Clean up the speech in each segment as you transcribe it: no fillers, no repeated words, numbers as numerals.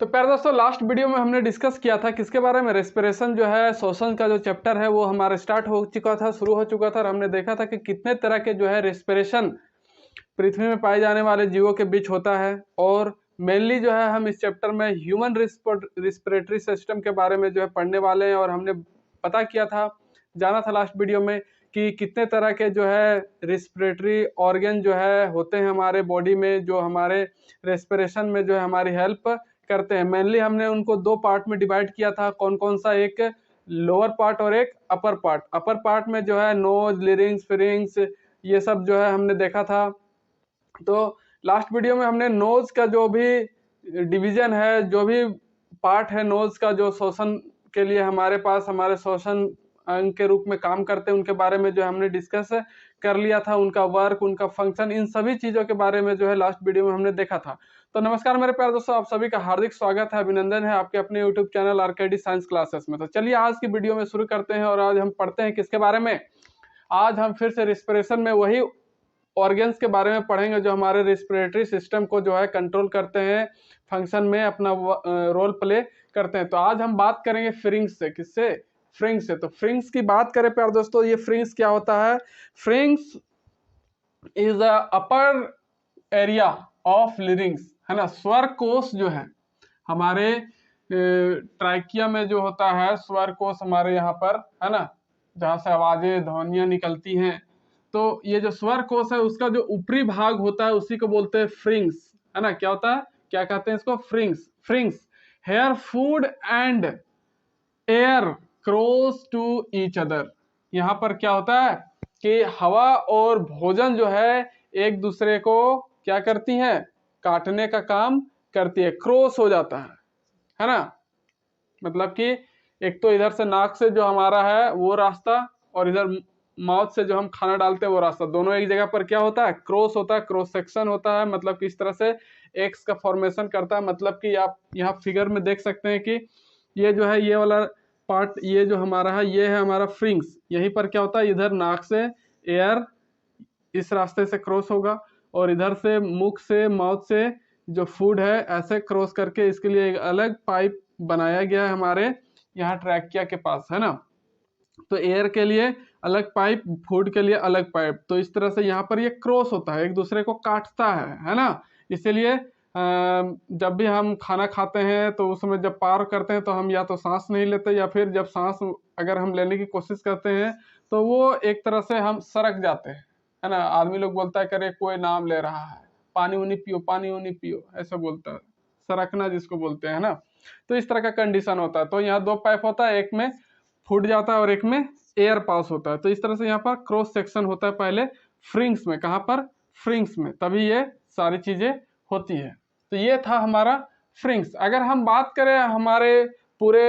तो प्यारे दोस्तों, लास्ट वीडियो में हमने डिस्कस किया था किसके बारे में, रेस्पिरेशन जो है, श्वसन का जो चैप्टर है वो हमारा स्टार्ट हो चुका था, शुरू हो चुका था। और हमने देखा था कि कितने तरह के जो है रेस्पिरेशन पृथ्वी में पाए जाने वाले जीवों के बीच होता है। और मेनली जो है हम इस चैप्टर में ह्यूमन रिस्पिरेटरी सिस्टम के बारे में जो है पढ़ने वाले हैं। और हमने पता किया था, जाना था लास्ट वीडियो में कि कितने तरह के जो है रिस्पिरेटरी ऑर्गन जो है होते हैं हमारे बॉडी में, जो हमारे रेस्पिरेशन में जो है हमारी हेल्प करते हैं। मेनली हमने उनको दो पार्ट में डिवाइड किया था। कौन कौन सा? एक लोअर पार्ट और एक अपर पार्ट। अपर पार्ट में जो है नोज, लिरिंग्स, फिरिंग्स, ये सब जो है हमने देखा था। तो लास्ट वीडियो में हमने नोज का जो भी डिवीजन है, जो भी पार्ट है नोज का, जो श्वसन के लिए हमारे पास हमारे श्वसन अंग के रूप में काम करते हैं, उनके बारे में जो हमने डिस्कस कर लिया था, उनका वर्क, उनका फंक्शन, इन सभी चीजों के बारे में जो है लास्ट वीडियो में हमने देखा था। तो नमस्कार मेरे प्यारे दोस्तों, आप सभी का हार्दिक स्वागत है, अभिनंदन है आपके अपने YouTube channel RKD science classes में। तो चलिए आज की वीडियो में शुरू करते हैं। और आज हम पढ़ते हैं किसके बारे में? आज हम फिर से रिस्पिरेशन में वही ऑर्गन्स के बारे में पढ़ेंगे जो हमारे रेस्पिरेटरी सिस्टम को जो है कंट्रोल करते हैं, फंक्शन में अपना रोल प्ले करते हैं। तो आज हम बात करेंगे फ्रिंग्स से। किससे? फ्रिंग्स से। तो फ्रिंग्स की बात करें प्यारे दोस्तों, ये फ्रिंग्स क्या होता है? Pharynx is a upper area of larynx, है ना। स्वर कोश जो है हमारे ट्राइकिया में जो होता है, स्वर कोश हमारे यहाँ पर, है ना, जहाँ से आवाजें, ध्वनियां निकलती हैं। तो ये जो स्वर कोश है उसका जो ऊपरी भाग होता है उसी को बोलते हैं फ्रिंग्स, है ना। क्या होता है? क्या कहते हैं इसको? Pharynx. Pharynx where food and air cross to each other. यहाँ पर क्या होता है कि हवा और भोजन जो है एक दूसरे को क्या करती हैं? काटने का काम करती है। क्रॉस हो जाता है ना। मतलब कि एक तो इधर से नाक से जो हमारा है वो रास्ता, और इधर माउथ से जो हम खाना डालते हैं वो रास्ता, दोनों एक जगह पर क्या होता है? क्रॉस होता है, क्रॉस सेक्शन होता है। मतलब कि इस तरह से एक्स का फॉर्मेशन करता है। मतलब कि आप यहाँ फिगर में देख सकते हैं कि ये जो है, ये वाला पार्ट, ये जो हमारा है, ये है हमारा फ्रिंग्स। यहीं पर क्या होता है? इधर नाक से एयर इस रास्ते से क्रॉस होगा, और इधर से मुख से, माउथ से जो फूड है ऐसे क्रॉस करके, इसके लिए एक अलग पाइप बनाया गया है हमारे यहाँ ट्रैकिया के पास, है ना। तो एयर के लिए अलग पाइप, फूड के लिए अलग पाइप। तो इस तरह से यहाँ पर ये क्रॉस होता है, एक दूसरे को काटता है ना। इसीलिए जब भी हम खाना खाते हैं तो उसमें जब पार करते हैं तो हम या तो सांस नहीं लेते, या फिर जब सांस अगर हम लेने की कोशिश करते हैं तो वो एक तरह से हम सरक जाते हैं, है ना। आदमी लोग बोलता है करे कोई नाम ले रहा है, पानी उनी पियो, पानी उनी पियो, ऐसा बोलता है, सरकना जिसको बोलते हैं ना। तो इस तरह का कंडीशन होता है। तो यहाँ दो पाइप होता है, एक में फूड जाता है और एक में एयर पास होता है। तो इस तरह से यहाँ पर क्रॉस सेक्शन होता है पहले फ्रिंग्स में। कहाँ पर? फ्रिंग्स में, तभी ये सारी चीजें होती है। तो ये था हमारा फ्रिंग्स। अगर हम बात करें हमारे पूरे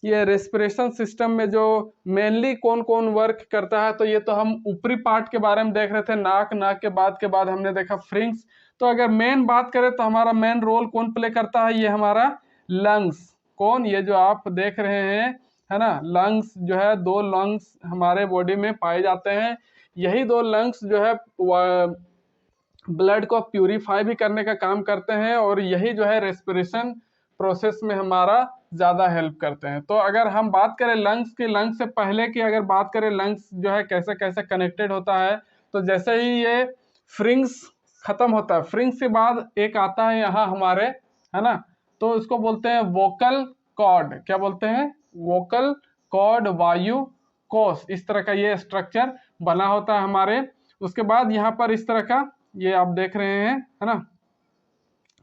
ये रेस्पिरेशन सिस्टम में जो मेनली कौन कौन वर्क करता है, तो ये तो हम ऊपरी पार्ट के बारे में देख रहे थे, नाक, नाक के बाद हमने देखा फ्रिंग्स। तो अगर मेन बात करें तो हमारा मेन रोल कौन प्ले करता है? ये हमारा लंग्स। कौन? ये जो आप देख रहे हैं, है ना, लंग्स जो है, दो लंग्स हमारे बॉडी में पाए जाते हैं। यही दो लंग्स जो है ब्लड को प्यूरिफाई भी करने का काम करते हैं, और यही जो है रेस्पिरेशन प्रोसेस में हमारा ज्यादा हेल्प करते हैं। तो अगर हम बात करें लंग्स की, लंग्स से पहले की अगर बात करें, लंग्स जो है कैसे कैसे कनेक्टेड होता है, तो जैसे ही ये फ्रिंग्स खत्म होता है, फ्रिंग्स के बाद एक आता है यहाँ हमारे, है ना, तो इसको बोलते हैं वोकल कॉर्ड। क्या बोलते हैं? वोकल कॉर्ड, वायु कोश। इस तरह का ये स्ट्रक्चर बना होता है हमारे। उसके बाद यहाँ पर इस तरह का ये आप देख रहे हैं, है ना,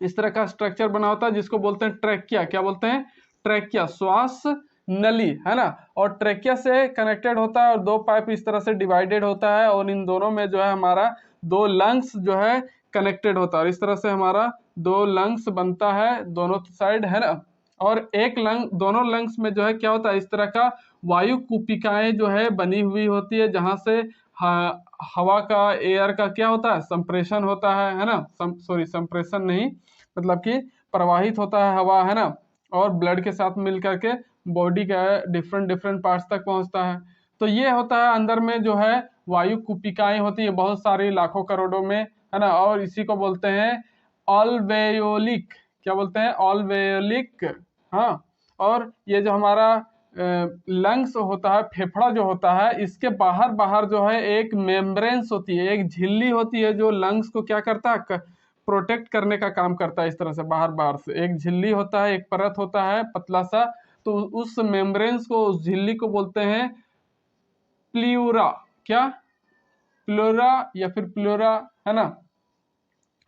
इस तरह का स्ट्रक्चर बना होता है जिसको बोलते हैं ट्रैकिया। क्या बोलते हैं? ट्रैकिया, श्वास नली, है ना। और ट्रैकिया से कनेक्टेड होता है, और दो पाइप इस तरह से डिवाइडेड होता है, और इन दोनों में जो है हमारा दो लंग्स जो है कनेक्टेड होता है। और इस तरह से हमारा दो लंग्स बनता है दोनों साइड, है ना। और एक लंग, दोनों लंग्स में जो है क्या होता है? इस तरह का वायु कुपिकाएं जो है बनी हुई होती है, जहां से हवा का, एयर का क्या होता है? संप्रेषण होता है ना। सॉरी, संप्रेषण नहीं, मतलब कि प्रवाहित होता है हवा, है ना, और ब्लड के साथ मिल करके बॉडी का डिफरेंट डिफरेंट पार्ट्स तक पहुंचता है। तो ये होता है अंदर में जो है वायु कुपिकाएं होती है, बहुत सारी, लाखों करोड़ों में, है ना। और इसी को बोलते हैं अल्वेयोलिक, क्या बोलते हैं, ऑलवेयोलिक। हाँ, और ये जो हमारा लंग्स होता है, फेफड़ा जो होता है, इसके बाहर बाहर जो है एक मेम्ब्रेन्स होती है, एक झिल्ली होती है जो लंग्स को क्या करता है, प्रोटेक्ट करने का काम करता है। इस तरह से बाहर बाहर से एक झिल्ली होता है, एक परत होता है पतला सा, तो उस मेम्ब्रेन्स को, उस झिल्ली को बोलते हैं प्ल्यूरा। क्या, प्लोरा या फिर प्लोरा, है ना।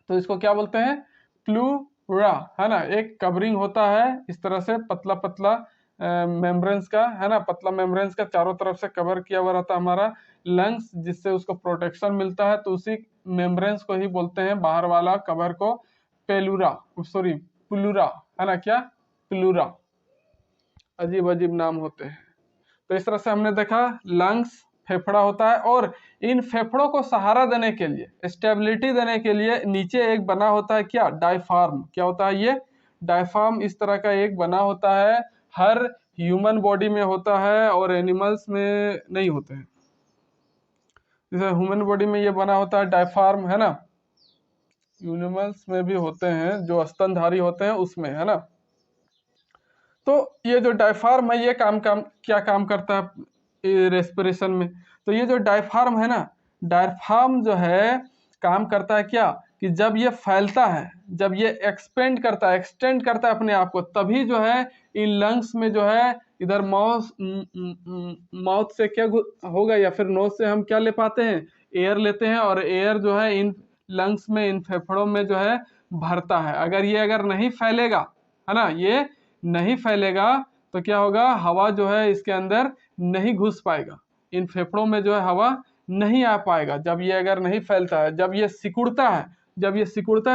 तो इसको क्या बोलते हैं, प्लूरा, है ना। एक कवरिंग होता है इस तरह से पतला पतला मेम्ब्रेन्स का, है ना, पतला मेम्ब्रेन्स का चारों तरफ से कवर किया हुआ रहता है हमारा लंग्स, जिससे उसको प्रोटेक्शन मिलता है। तो उसी मेम्ब्रेन्स को ही बोलते हैं, बाहर वाला कवर को, पेलुरा, सॉरी प्लूरा, है ना। क्या, प्लूरा। अजीब अजीब नाम होते हैं। तो इस तरह से हमने देखा लंग्स, फेफड़ा होता है, और इन फेफड़ों को सहारा देने के लिए, स्टेबिलिटी देने के लिए नीचे एक बना होता है क्या, डायफ्राम। क्या होता है ये, डायफ्राम इस तरह का एक बना होता है। हर ह्यूमन बॉडी में होता है और एनिमल्स में नहीं होते हैं। जैसे ह्यूमन बॉडी में ये बना होता है डायफ्राम, है ना। एनिमल्स में भी होते हैं जो स्तनधारी होते हैं, उसमें, है ना। तो ये जो डायफ्राम है, ये क्या काम करता है रेस्पिरेशन में। तो ये जो डायफ्राम है ना, डायफ्राम जो है काम करता है क्या, कि जब ये फैलता है, जब ये एक्सपेंड करता है, एक्सटेंड करता है अपने आप को, तभी जो है इन लंग्स में जो है इधर माउथ से क्या होगा, या फिर नोज से हम क्या ले पाते हैं, एयर लेते हैं, और एयर जो है इन लंग्स में, इन फेफड़ों में जो है भरता है। अगर नहीं फैलेगा, है ना, ये नहीं फैलेगा, तो क्या होगा, हवा जो है इसके अंदर नहीं घुस पाएगा, इन फेफड़ों में जो है हवा नहीं आ पाएगा। जब ये अगर नहीं फैलता है, जब ये सिकुड़ता है,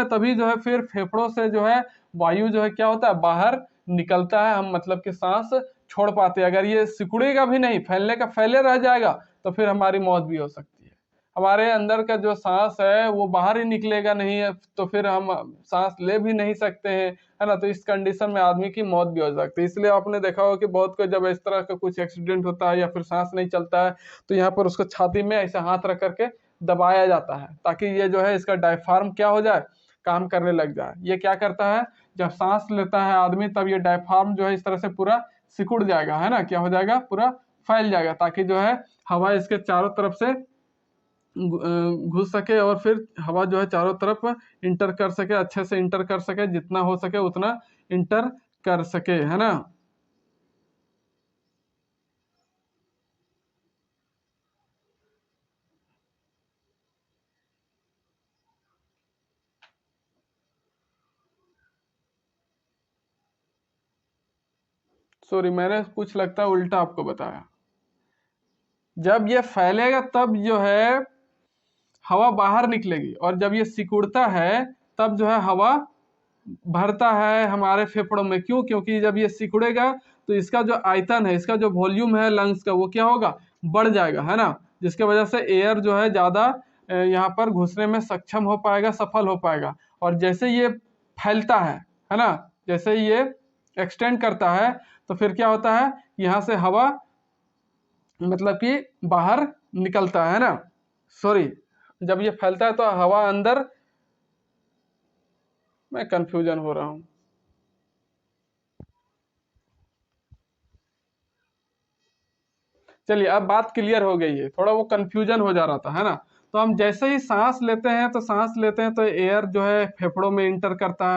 तभी जो है फिर फेफड़ों से जो है वायु जो है क्या होता है, बाहर निकलता है, हम मतलब कि सांस छोड़ पाते हैं। अगर ये सिकुड़ेगा भी नहीं, फैलने का फैले रह जाएगा, तो फिर हमारी मौत भी हो सकती है। हमारे अंदर का जो सांस है वो बाहर ही निकलेगा नहीं है, तो फिर हम सांस ले भी नहीं सकते हैं, है ना। तो इस कंडीशन में आदमी की मौत भी हो सकती है। इसलिए आपने देखा होगा कि बहुत को जब इस तरह का कुछ एक्सीडेंट होता है या फिर सांस नहीं चलता है, तो यहाँ पर उसको छाती में ऐसे हाथ रख करके दबाया जाता है, ताकि ये जो है इसका डायफ्राम क्या हो जाए, काम करने लग जाए। ये क्या करता है, जब सांस लेता है आदमी, तब ये डायफ्राम जो है इस तरह से पूरा सिकुड़ जाएगा, है ना, क्या हो जाएगा, पूरा फैल जाएगा, ताकि जो है हवा इसके चारों तरफ से घुस सके, और फिर हवा जो है चारों तरफ इंटर कर सके, अच्छे से इंटर कर सके, जितना हो सके उतना इंटर कर सके, है ना। सॉरी, मैंने कुछ लगता है उल्टा आपको बताया। जब ये फैलेगा तब जो है हवा बाहर निकलेगी, और जब ये सिकुड़ता है तब जो है हवा भरता है हमारे फेफड़ों में। क्यों, क्योंकि जब ये सिकुड़ेगा तो इसका जो आयतन है, इसका जो वॉल्यूम है लंग्स का, वो क्या होगा, बढ़ जाएगा, है ना। जिसके वजह से एयर जो है ज़्यादा यहाँ पर घुसने में सक्षम हो पाएगा, सफल हो पाएगा। और जैसे ये फैलता है ना, जैसे ये एक्सटेंड करता है, तो फिर क्या होता है, यहाँ से हवा मतलब कि बाहर निकलता है ना। सॉरी, जब ये फैलता है तो हवा अंदर, मैं कंफ्यूजन हो रहा हूँ। चलिए, अब बात क्लियर हो गई है, थोड़ा वो कंफ्यूजन हो जा रहा था, है ना। तो हम जैसे ही सांस लेते हैं, तो एयर जो है फेफड़ों में इंटर करता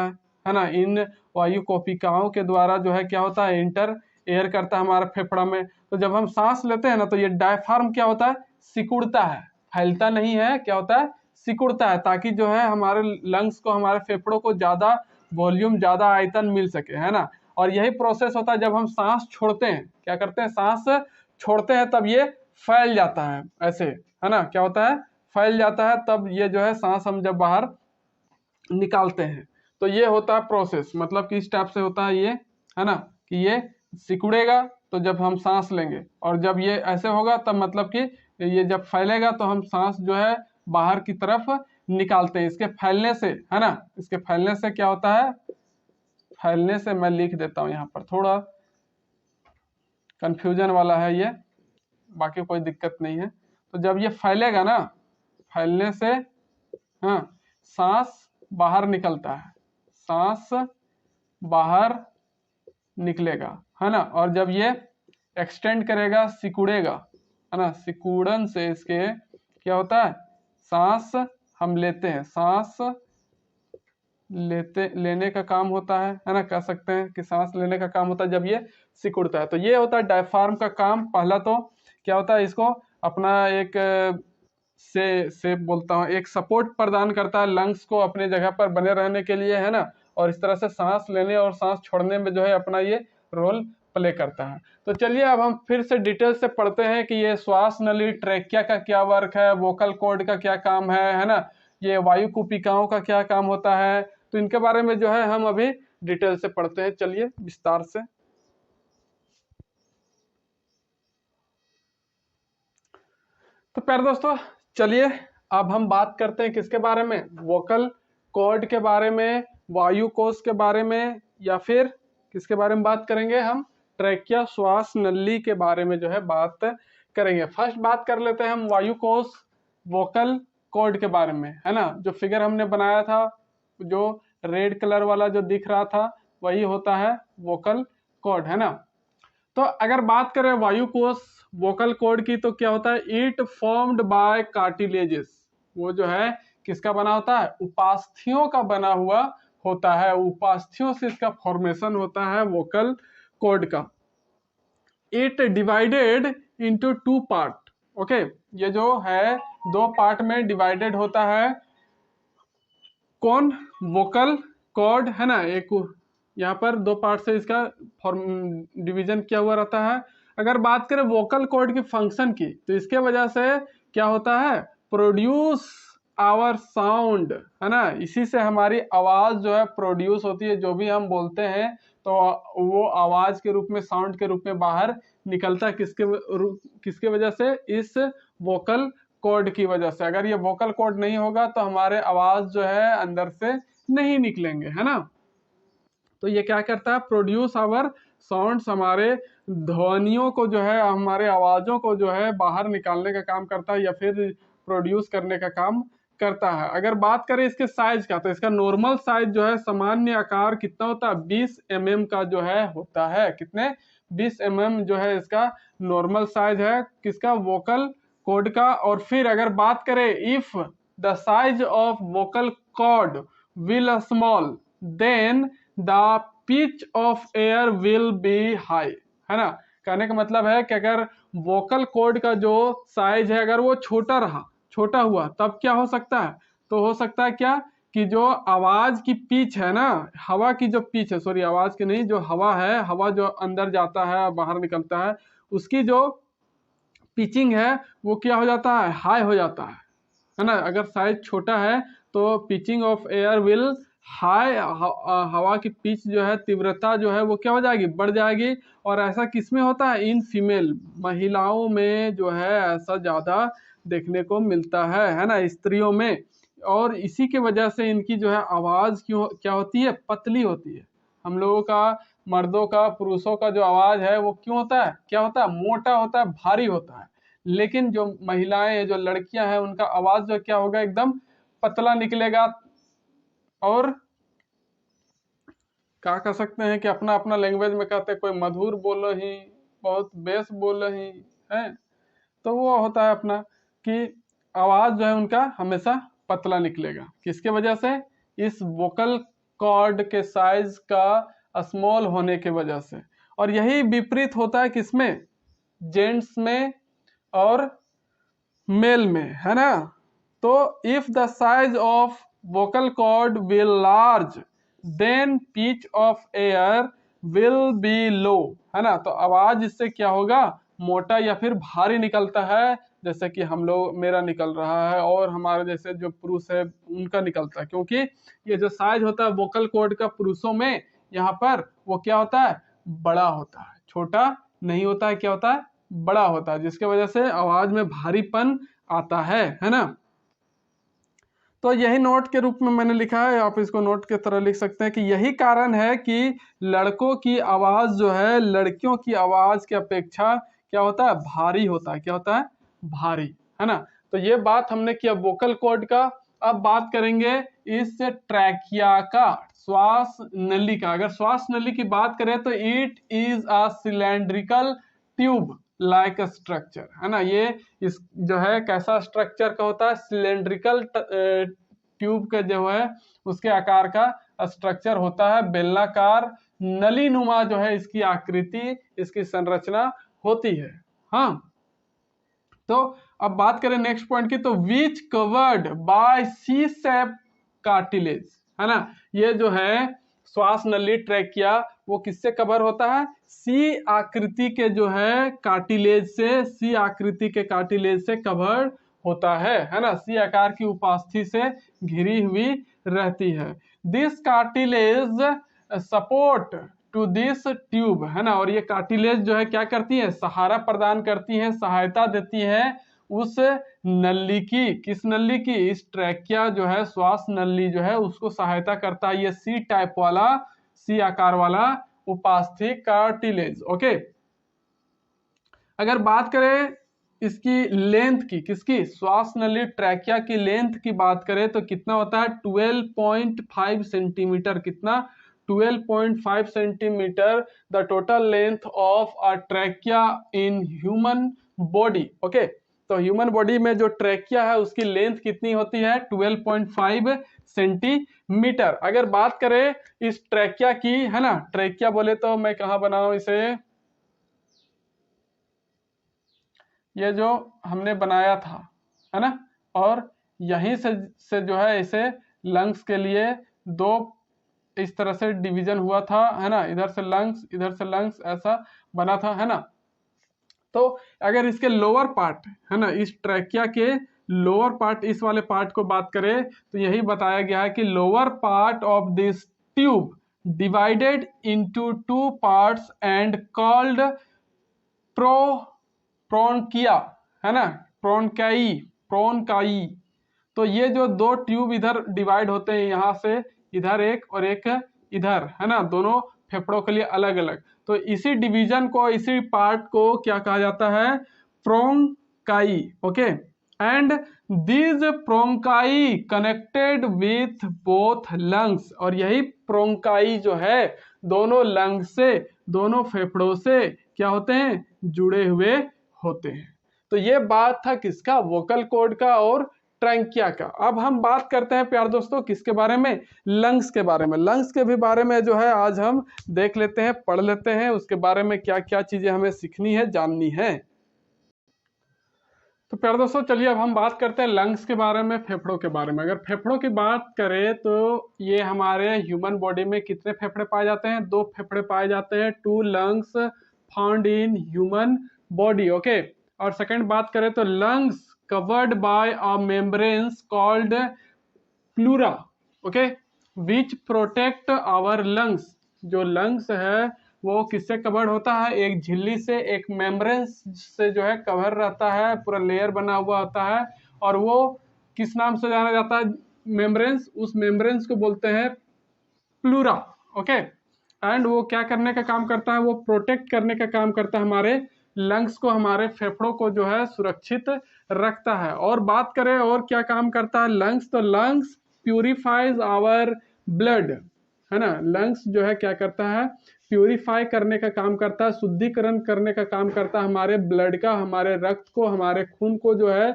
है ना। इन वायु कोशिकाओं के द्वारा जो है क्या होता है, इंटर एयर करता है हमारे फेफड़ा में। तो जब हम सांस लेते हैं ना, तो ये डायफ्राम क्या होता है, सिकुड़ता है, फैलता नहीं है, क्या होता है, सिकुड़ता है, ताकि जो है हमारे लंग्स को, हमारे फेफड़ों को ज्यादा वॉल्यूम, ज्यादा आयतन मिल सके, है ना। और यही प्रोसेस होता है जब हम सांस छोड़ते हैं, क्या करते हैं, सांस छोड़ते हैं, तब ये फैल जाता है ऐसे, है ना। क्या होता है, फैल जाता है, तब ये जो है सांस हम जब बाहर निकालते हैं, तो ये होता है प्रोसेस। मतलब किस टाइप से होता है ये, है ना, कि ये सिकुड़ेगा तो जब हम सांस लेंगे, और जब ये ऐसे होगा तब मतलब कि ये जब फैलेगा तो हम सांस जो है बाहर की तरफ निकालते हैं। इसके फैलने से, है ना, इसके फैलने से क्या होता है, फैलने से मैं लिख देता हूँ यहाँ पर, थोड़ा कंफ्यूजन वाला है ये, बाकी कोई दिक्कत नहीं है। तो जब ये फैलेगा ना, फैलने से, हाँ, सांस बाहर निकलता है, सांस बाहर निकलेगा, है ना। और जब ये एक्सटेंड करेगा, सिकुड़ेगा, है ना, सिकुड़न से इसके क्या होता है, सांस हम लेते हैं, सांस लेने का काम होता है ना, कह सकते हैं कि सांस लेने का काम होता है जब ये सिकुड़ता है। तो ये होता है डायफ्राम का काम। पहला तो क्या होता है, इसको अपना एक से बोलता हूँ, एक सपोर्ट प्रदान करता है लंग्स को अपने जगह पर बने रहने के लिए, है ना, और इस तरह से सांस लेने और सांस छोड़ने में जो है अपना ये रोल प्ले करता है। तो चलिए अब हम फिर से डिटेल से पढ़ते हैं कि ये श्वास नली ट्रैकिया का क्या वर्क है, वोकल कॉर्ड का क्या काम है ना, ये वायु कुपिकाओं का क्या काम होता है। तो इनके बारे में जो है हम अभी डिटेल से पढ़ते हैं, चलिए विस्तार से। तो प्यारे दोस्तों, चलिए अब हम बात करते हैं किसके बारे में, वोकल कॉर्ड के बारे में, वायु कोश के बारे में, या फिर किसके बारे में बात करेंगे हम, ट्रैकिया श्वास नली के बारे में जो है बात करेंगे। फर्स्ट बात कर लेते हैं हम वायु कोश वोकल कॉर्ड के बारे में, है ना। जो फिगर हमने बनाया था, जो रेड कलर वाला जो दिख रहा था, वही होता है वोकल कॉर्ड, है ना। तो अगर बात करें वायु कोश वोकल कॉर्ड की, तो क्या होता है, इट फॉर्म्ड बाय कार्टिलेजेस, वो जो है किसका बना होता है, उपास्थियों का बना हुआ होता है, उपास्थियों से इसका फॉर्मेशन होता है वोकल कॉर्ड का। It divided into 2 part, okay, ये जो है 2 पार्ट में डिवाइडेड होता है। कौन, वोकल कॉर्ड, है ना, एक यहाँ पर 2 पार्ट से इसका डिवीजन किया हुआ रहता है। अगर बात करें वोकल कॉर्ड की फंक्शन की, तो इसके वजह से क्या होता है, प्रोड्यूस आवर साउंड, है ना, इसी से हमारी आवाज जो है प्रोड्यूस होती है। जो भी हम बोलते हैं तो वो आवाज के रूप में, साउंड के रूप में बाहर निकलता है, किसके वजह से, इस वोकल कॉर्ड की वजह से। अगर ये वोकल कॉर्ड नहीं होगा तो हमारे आवाज जो है अंदर से नहीं निकलेंगे, है ना। तो ये क्या करता है, प्रोड्यूस आवर साउंड्स, हमारे ध्वनियों को जो है, हमारे आवाजों को जो है बाहर निकालने का काम करता है, या फिर प्रोड्यूस करने का काम करता है। अगर बात करें इसके साइज का, तो इसका नॉर्मल साइज जो है, सामान्य आकार कितना होता है, 20 mm का जो है होता है। कितने, 20 mm जो है इसका नॉर्मल साइज है, किसका, वोकल कॉर्ड का। और फिर अगर बात करें, if the size of vocal cord will small, then the pitch of air will be high, है ना। कहने का मतलब है कि अगर वोकल कॉर्ड का जो साइज है, अगर वो छोटा रहा, छोटा हुआ, तब क्या हो सकता है, तो हो सकता है क्या, कि जो आवाज की पिच है ना, हवा की जो पिच है, सॉरी आवाज की नहीं, जो हवा है, हवा जो अंदर जाता है बाहर निकलता है, उसकी जो पिचिंग है वो क्या हो जाता है, हाई हो जाता है ना। अगर साइज छोटा है तो pitching of air will high, हवा की पिच जो है, तीव्रता जो है वो क्या हो जाएगी, बढ़ जाएगी। और ऐसा किसमें होता है, इन फीमेल, महिलाओं में जो है ऐसा ज्यादा देखने को मिलता है ना, स्त्रियों में। और इसी के वजह से इनकी जो है आवाज क्यों क्या होती है, पतली होती है। हम लोगों का, मर्दों का, पुरुषों का जो आवाज है वो क्यों होता है, क्या होता है, मोटा होता है, भारी होता है। लेकिन जो महिलाएं, जो लड़कियां हैं, उनका आवाज जो क्या होगा, एकदम पतला निकलेगा। और क्या कह सकते हैं कि अपना अपना लैंग्वेज में कहते हैं, कोई मधुर बोलो ही, बहुत बेस बोलो ही, है। तो वो होता है अपना कि आवाज जो है उनका हमेशा पतला निकलेगा, किसके वजह से, इस वोकल कॉर्ड के साइज का स्मॉल होने के वजह से। और यही विपरीत होता है किसमें, जेंट्स में और मेल में, है ना। तो if the size of vocal cord will large, then pitch of air will be low, है ना। तो आवाज इससे क्या होगा, मोटा या फिर भारी निकलता है, जैसे कि हम लोग, मेरा निकल रहा है, और हमारे जैसे जो पुरुष है उनका निकलता है। क्योंकि ये जो साइज होता है वोकल कॉर्ड का पुरुषों में, यहाँ पर वो क्या होता है, बड़ा होता है, छोटा नहीं होता है, क्या होता है, बड़ा होता है, जिसके वजह से आवाज में भारीपन आता है ना। तो यही नोट के रूप में मैंने लिखा है, आप इसको नोट के तरह लिख सकते हैं कि यही कारण है कि लड़कों की आवाज जो है लड़कियों की आवाज की अपेक्षा क्या होता है, भारी होता है, क्या होता है, भारी, है ना। तो ये बात हमने किया वोकल कॉर्ड का। अब बात करेंगे इस ट्रैकिया का, श्वास नली का, अगर श्वास नली की बात करें तो it is a cylindrical tube like structure, है ना। ये इस जो है कैसा स्ट्रक्चर का होता है, सिलेंड्रिकल ट्यूब का जो है उसके आकार का स्ट्रक्चर होता है, बेलनाकार नली नुमा जो है इसकी आकृति, इसकी संरचना होती है। हाँ, तो अब बात करें नेक्स्ट पॉइंट की, तो which covered by C shape cartilage, है ना। ये जो है श्वास नली ट्रैकिया वो किससे कवर होता है, सी आकृति के जो है कार्टिलेज से, सी आकृति के कार्टिलेज से कवर होता है ना। सी आकार की उपास्थि से घिरी हुई रहती है। This cartilage support to this tube, है ना। और ये कार्टिलेज जो है क्या करती है, सहारा प्रदान करती है, सहायता देती है उस नली की, किस नली की, इस ट्रैकिया जो है श्वास नली जो है उसको सहायता करता है ये सी टाइप वाला, सी आकार वाला उपास्थि कार्टिलेज। ओके, अगर बात करें इसकी लेंथ की, किसकी, श्वास नली ट्रैकिया की लेंथ की बात करें तो कितना होता है, 12.5 सेंटीमीटर, कितना, 12.5 centimetre the total length of a trachea in human body. Okay, तो ह्यूमन बॉडी में जो ट्रैकिया है उसकी लेंथ कितनी होती है, 12.5 सेंटीमीटर। अगर बात करें इस ट्रैकिया की, है ना, ट्रैकिया बोले तो मैं कहाँ बनाऊं इसे, ये जो हमने बनाया था, है ना, और यहीं से जो है इसे लंग्स के लिए दो इस तरह से डिवीजन हुआ था, है ना, इधर से लंग्स, इधर से लंग्स, ऐसा बना था, है ना। तो अगर इसके लोअर पार्ट, है ना, इस ट्रैकिया के लोअर पार्ट, इस वाले पार्ट को बात करें तो यही बताया गया है कि lower part of this tube divided into 2 parts and called bronchia, है ना, प्रोन्काई। तो ये जो दो ट्यूब इधर डिवाइड होते हैं, यहाँ से इधर एक और एक इधर, है ना, दोनों फेफड़ों के लिए अलग अलग, तो इसी डिवीजन को, इसी पार्ट को क्या कहा जाता है, bronchi. Okay, and these bronchi connected with both lungs, और यही प्रोन्काई जो है दोनों लंग्स से, दोनों फेफड़ों से क्या होते हैं, जुड़े हुए होते हैं। तो ये बात था किसका, वोकल कॉर्ड का और ट्रैकिया का। अब हम बात करते हैं प्यार दोस्तों किसके बारे में, लंग्स के बारे में। लंग्स के भी बारे में जो है आज हम देख लेते हैं, पढ़ लेते हैं, उसके बारे में क्या क्या चीजें हमें सीखनी है, जाननी है। तो प्यार दोस्तों चलिए अब हम बात करते हैं लंग्स के बारे में, फेफड़ों के बारे में। अगर फेफड़ों की बात करें तो ये हमारे ह्यूमन बॉडी में कितने फेफड़े पाए जाते हैं, 2 फेफड़े पाए जाते हैं, 2 lungs found in human body. Okay, और सेकंड बात करें तो lungs covered by a membranes called pleura, okay, which protect our lungs। जो lungs है वो किससे कवर्ड होता है, एक झिल्ली से, एक मेम्ब्रेन्स से जो है कवर रहता है, पूरा लेयर बना हुआ होता है, और वो किस नाम से जाना जाता है, मेम्ब्रेन्स, उस मेम्ब्रेन्स को बोलते हैं प्लूरा। ओके, एंड वो क्या करने का काम करता है, वो प्रोटेक्ट करने का काम करता है, हमारे लंग्स को, हमारे फेफड़ों को जो है सुरक्षित रखता है। और बात करें और क्या काम करता है लंग्स, तो लंग्स प्यूरिफाइज आवर ब्लड, है ना। लंग्स जो है क्या करता है, प्यूरिफाई करने का काम करता है, शुद्धिकरण करने का काम करता है हमारे ब्लड का, हमारे रक्त को, हमारे खून को जो है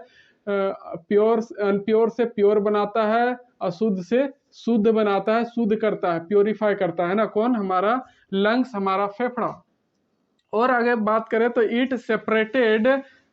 प्योर, अनप्योर से प्योर बनाता है, अशुद्ध से शुद्ध बनाता है, शुद्ध करता है, प्योरीफाई करता है ना, कौन, हमारा लंग्स, हमारा फेफड़ा। और अगर बात करें तो it separated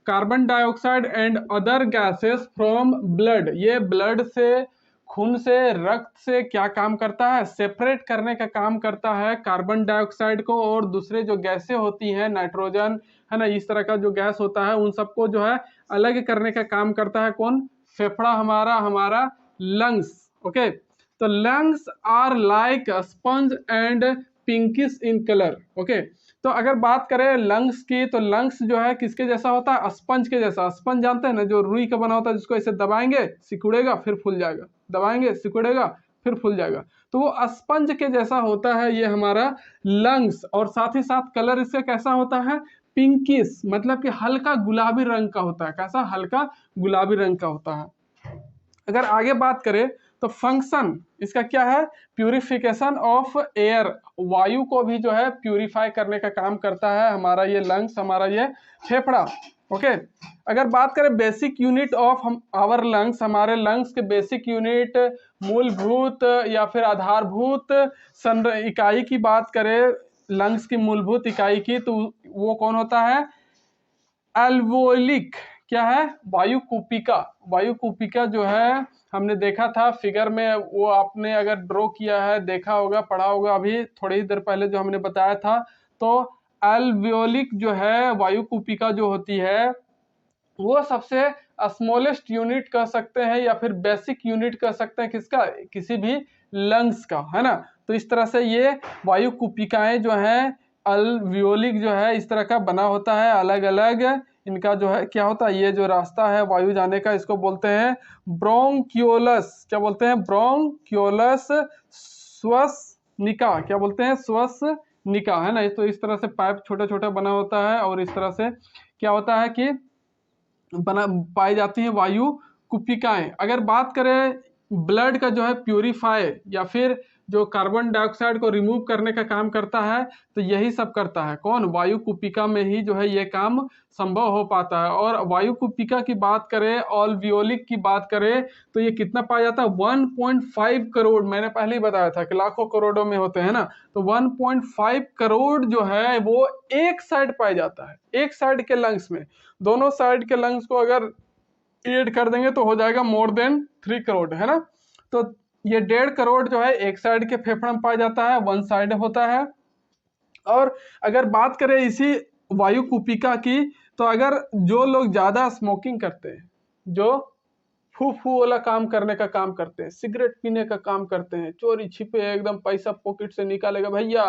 carbon dioxide and other gases from blood. ये ब्लड से, खून से, रक्त से क्या काम करता है, सेपरेट करने का काम करता है कार्बन डाइऑक्साइड को, और दूसरे जो गैसें होती हैं, नाइट्रोजन, है ना, इस तरह का जो गैस होता है उन सबको जो है अलग करने का काम करता है कौन, फेफड़ा हमारा, हमारा लंग्स। ओके, तो lungs are like sponge and pinkish in colour. Okay, तो अगर बात करें लंग्स की, तो लंग्स जो है किसके जैसा होता है, स्पंज के जैसा। स्पंज जानते हैं ना, जो रुई का बना होता है, जिसको ऐसे दबाएंगे सिकुड़ेगा फिर फूल जाएगा, दबाएंगे सिकुड़ेगा फिर फूल जाएगा, तो वो स्पंज के जैसा होता है ये हमारा लंग्स। और साथ ही साथ कलर इसका कैसा होता है, पिंकिश, मतलब कि हल्का गुलाबी रंग का होता है। कैसा, हल्का गुलाबी रंग का होता है। अगर आगे बात करें तो फंक्शन इसका क्या है, प्यूरिफिकेशन ऑफ एयर, वायु को भी जो है प्यूरिफाई करने का काम करता है हमारा ये लंग्स, हमारा ये फेफड़ा। ओके, अगर बात करें basic unit of our lungs, हमारे लंग्स के बेसिक यूनिट, मूलभूत या फिर आधारभूत इकाई की बात करें, लंग्स की मूलभूत इकाई की, तो वो कौन होता है, एल्वोलिक, क्या है, वायुकूपिका। वायुकूपिका जो है हमने देखा था फिगर में, वो आपने अगर ड्रॉ किया है, देखा होगा, पढ़ा होगा अभी थोड़ी ही देर पहले जो हमने बताया था। तो एल्वियोलिक जो है वायुकूपिका जो होती है वो सबसे स्मॉलेस्ट यूनिट कह सकते हैं या फिर बेसिक यूनिट कह सकते हैं, किसका, किसी भी लंग्स का, है ना। तो इस तरह से ये वायुकूपिकाएं जो हैं, अल्वियोलिक जो है इस तरह का बना होता है, अलग अलग इनका जो है क्या होता है, ये जो रास्ता है वायु जाने का, इसको बोलते हैं ब्रोंक्यूलस। क्या बोलते हैं, ब्रोंक्यूलस श्वसनिका, क्या बोलते हैं, श्वसनिका, है ना। तो इस तरह से पाइप छोटा छोटा बना होता है और इस तरह से क्या होता है कि बना पाई जाती है वायु कुपिकाएं। अगर बात करें ब्लड का जो है प्यूरिफाई या फिर जो कार्बन डाइऑक्साइड को रिमूव करने का काम करता है, तो यही सब करता है कौन, वायु कुपिका में ही जो है ये काम संभव हो पाता है। और वायु कुपिका की बात करें, ऑल्वियोलिक की बात करें, तो ये कितना पाया जाता है, 1.5 करोड़, मैंने पहले ही बताया था कि लाखों करोड़ों में होते हैं ना, तो 1.5 करोड़ जो है वो एक साइड पाया जाता है, एक साइड के लंग्स में। दोनों साइड के लंग्स को अगर ऐड कर देंगे तो हो जाएगा मोर देन 3 करोड़, है ना। तो ये 1.5 करोड़ जो है एक साइड के फेफड़े में पाया जाता है, वन साइड होता है। और अगर बात करें इसी वायु कुपिका की, तो अगर जो लोग ज्यादा स्मोकिंग करते हैं, जो फू फू वाला काम करने का काम करते हैं, सिगरेट पीने का काम करते हैं, चोरी छिपे एकदम पैसा पॉकेट से निकालेगा, भैया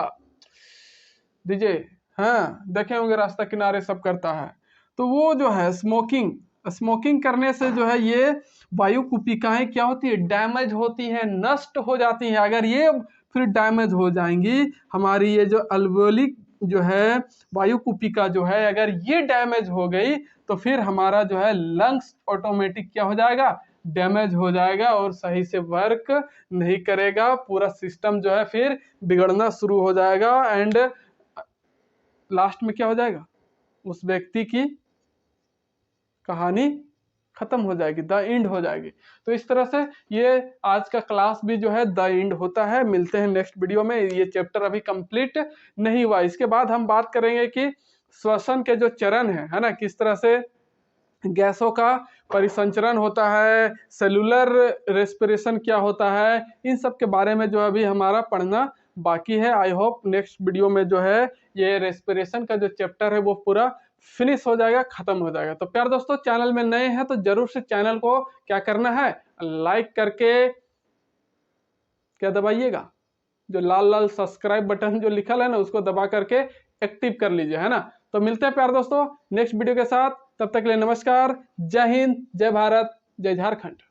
दीजिए, हाँ देखे होंगे रास्ता किनारे सब करता है, तो वो जो है स्मोकिंग करने से जो है ये वायु कुपिकाएं क्या होती है, डैमेज होती है, नष्ट हो जाती हैं। अगर ये फिर डैमेज हो जाएंगी, हमारी ये जो अल्वियोलिक जो है वायु कुपिका जो है, अगर ये डैमेज हो गई तो फिर हमारा जो है लंग्स ऑटोमेटिक क्या हो जाएगा, डैमेज हो जाएगा और सही से वर्क नहीं करेगा, पूरा सिस्टम जो है फिर बिगड़ना शुरू हो जाएगा एंड लास्ट में क्या हो जाएगा, उस व्यक्ति की कहानी खत्म हो जाएगी, द एंड हो जाएगी। तो इस तरह से ये आज का क्लास भी जो है द एंड होता है। मिलते हैं नेक्स्ट वीडियो में, ये चैप्टर अभी कंप्लीट नहीं हुआ। इसके बाद हम बात करेंगे कि श्वसन के जो चरण है ना, किस तरह से गैसों का परिसंचरण होता है, सेलुलर रेस्पिरेशन क्या होता है, इन सब के बारे में जो अभी हमारा पढ़ना बाकी है। आई होप नेक्स्ट वीडियो में जो है ये रेस्पिरेशन का जो चैप्टर है वो पूरा फिनिश हो जाएगा, खत्म हो जाएगा। तो प्यार दोस्तों, चैनल में नए हैं तो जरूर से चैनल को क्या करना है, लाइक करके क्या दबाइएगा, जो लाल लाल सब्सक्राइब बटन जो लिखा है ना उसको दबा करके एक्टिव कर लीजिए, है ना। तो मिलते हैं प्यार दोस्तों नेक्स्ट वीडियो के साथ, तब तक के लिए नमस्कार, जय हिंद, जय भारत, जय झारखंड।